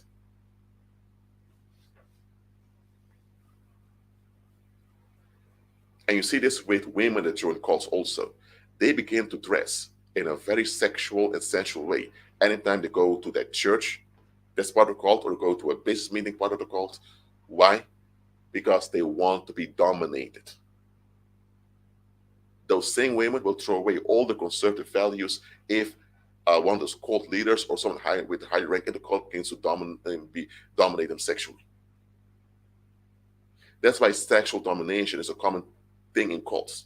And you see this with women that join cults also. They begin to dress in a very sexual and sensual way. Anytime they go to that church that's part of the cult, or go to a business meeting part of the cult. Why? Because they want to be dominated. Those same women will throw away all the conservative values if one of those cult leaders or someone with high rank in the cult begins to dominate them sexually. That's why sexual domination is a common thing in cults,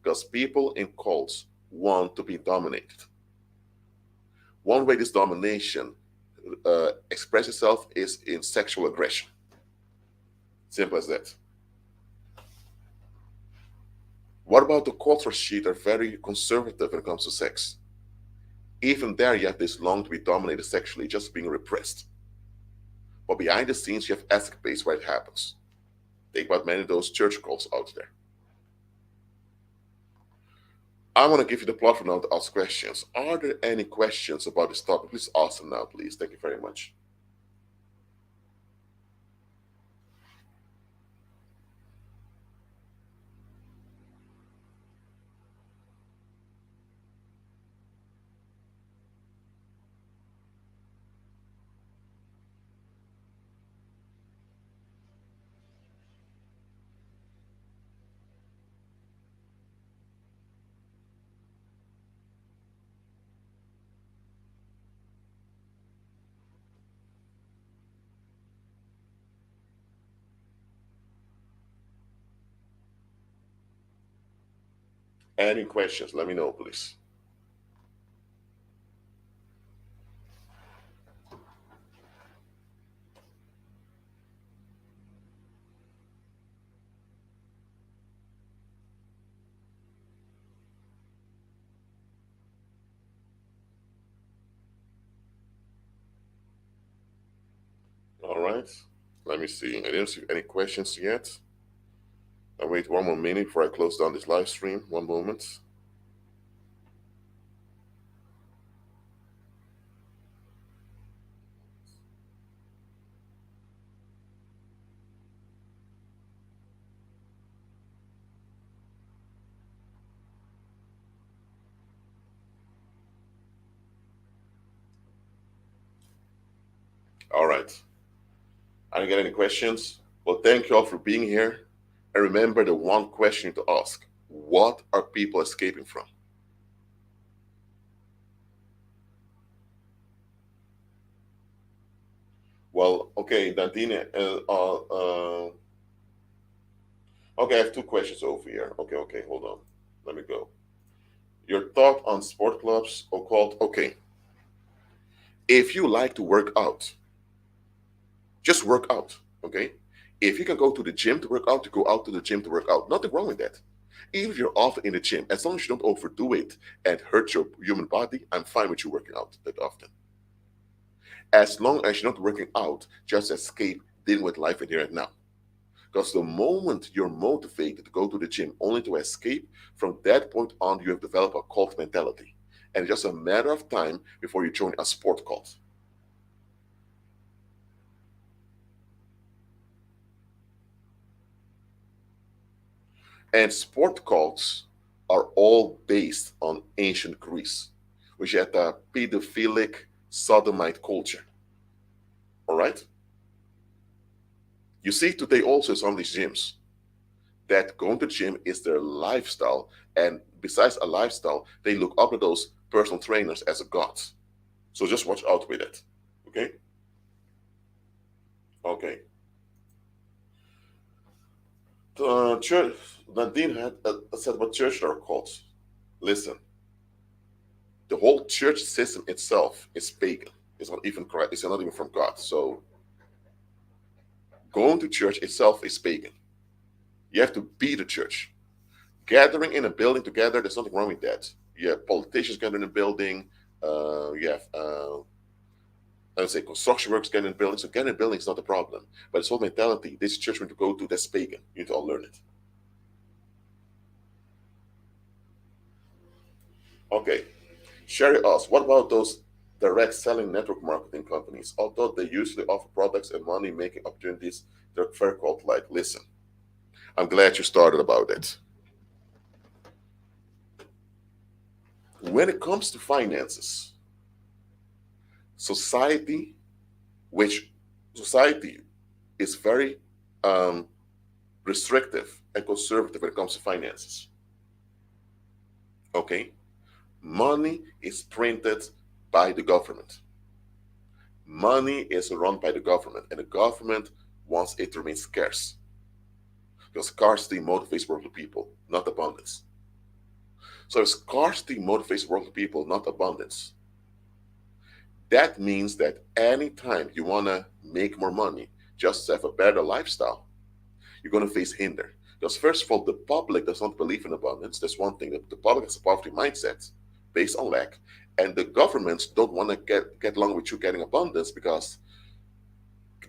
because people in cults want to be dominated. One way this domination expresses itself is in sexual aggression. Simple as that. What about the culture sheet are very conservative when it comes to sex? Even there, you have this long to be dominated sexually, just being repressed. But behind the scenes, you have escapades where it happens. Think about many of those church cults out there. I want to give you the platform now to ask questions. Are there any questions about this topic? Please ask them now, please. Thank you very much. Any questions? Let me know, please. All right. Let me see. I didn't see any questions yet. I wait one more minute before I close down this live stream. One moment. All right. I didn't get any questions. Well, thank you all for being here. And remember the one question to ask: what are people escaping from? Well, okay, Dantine. Okay, I have two questions over here. Okay, hold on. Let me go. Your thought on sport clubs, occult. Okay, if you like to work out, just work out. Okay, if you can go to the gym to work out, you go out to the gym to work out. Nothing wrong with that. Even if you're often in the gym, as long as you don't overdo it and hurt your human body, I'm fine with you working out that often. As long as you're not working out, just escape dealing with life in here and now. Because the moment you're motivated to go to the gym only to escape, from that point on, you have developed a cult mentality. And it's just a matter of time before you join a sport cult. And sport cults are all based on ancient Greece, which had a pedophilic sodomite culture. All right? You see today also some of these gyms that going to the gym is their lifestyle. And besides a lifestyle, they look up to those personal trainers as a god. So just watch out with it. Okay? Okay. The church, Nadine had said about church are cults. Listen, the whole church system itself is pagan. It's not even correct. It's not even from God. So going to church itself is pagan. You have to be the church. Gathering in a building together, there's nothing wrong with that. You have politicians gathering in a building. You have, let's say, construction workers getting in a building. So getting in a building is not a problem. But this whole mentality, this church want to go to, that's pagan. You need to all learn it. Okay. Sherry asks, what about those direct selling network marketing companies? Although they usually offer products and money making opportunities, they're very called like, listen, I'm glad you started about it. When it comes to finances, society, which society is very um, restrictive and conservative when it comes to finances. Okay? Money is printed by the government. Money is run by the government, and the government wants it to remain scarce. Because scarcity motivates worldly people, not abundance. So if scarcity motivates worldly people, not abundance, that means that anytime you want to make more money, just to have a better lifestyle, you're going to face hinder. Because first of all, the public does not believe in abundance. That's one thing. The public has a poverty mindset based on lack. And the governments don't want to get along with you getting abundance, because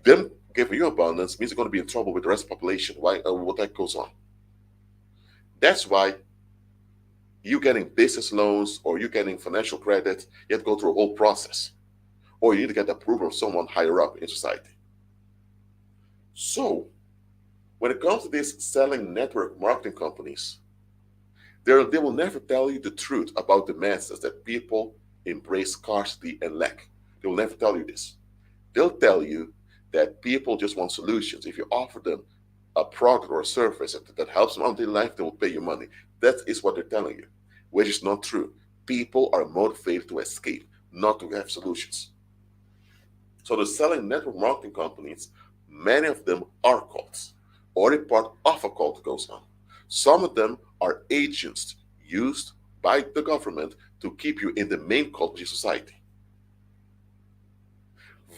them giving you abundance means you're going to be in trouble with the rest of the population. Why? What that goes on. That's why You getting business loans or you getting financial credit, you have to go through a whole process. Or you need to get the approval of someone higher up in society. So when it comes to these selling network marketing companies, they will never tell you the truth about the masses that people embrace scarcity and lack. They will never tell you this. They'll tell you that people just want solutions. If you offer them a product or a service that helps them out in their life, they will pay you money. That is what they're telling you, which is not true. People are motivated to escape, not to have solutions. So the selling network marketing companies, many of them are cults, or a part of a cult goes on. Some of them are agents used by the government to keep you in the main cult of society.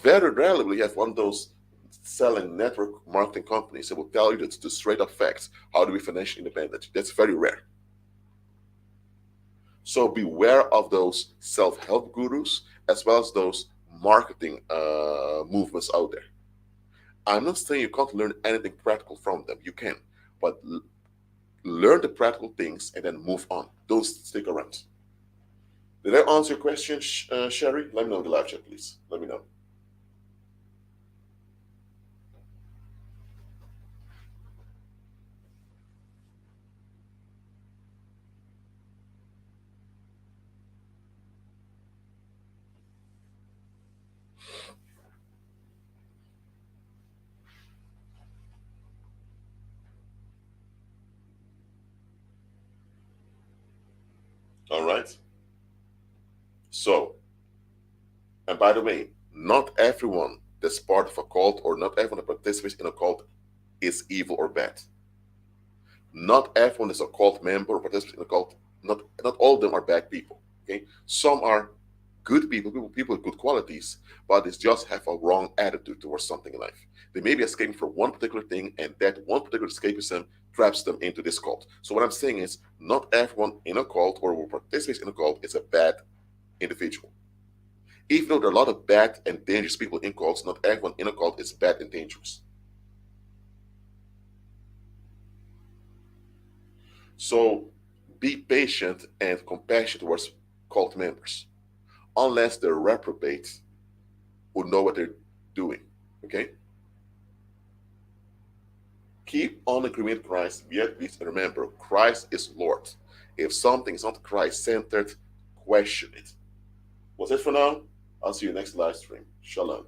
Very rarely you have one of those selling network marketing companies that will tell you the straight up facts. How to be financially independent? That's very rare. So beware of those self-help gurus as well as those marketing movements out there. I'm not saying you can't learn anything practical from them. You can, but learn the practical things and then move on. Don't stick around. Did I answer your question, Sherry? Let me know in the live chat, please. Let me know. All right. So, and by the way, not everyone that's part of a cult or not everyone that participates in a cult is evil or bad. Not everyone is a cult member or participates in a cult. Not all of them are bad people. Okay, some are good people with good qualities, but they just have a wrong attitude towards something in life. They may be escaping from one particular thing, and that one particular escapism traps them into this cult. So what I'm saying is, not everyone in a cult or who participates in a cult is a bad individual. Even though there are a lot of bad and dangerous people in cults, not everyone in a cult is bad and dangerous. So be patient and compassionate towards cult members, unless they're reprobates who know what they're doing. Okay? Keep on agreeing with Christ, be at peace, and remember, Christ is Lord. If something is not Christ centered, question it. Was it for now? I'll see you next live stream. Shalom.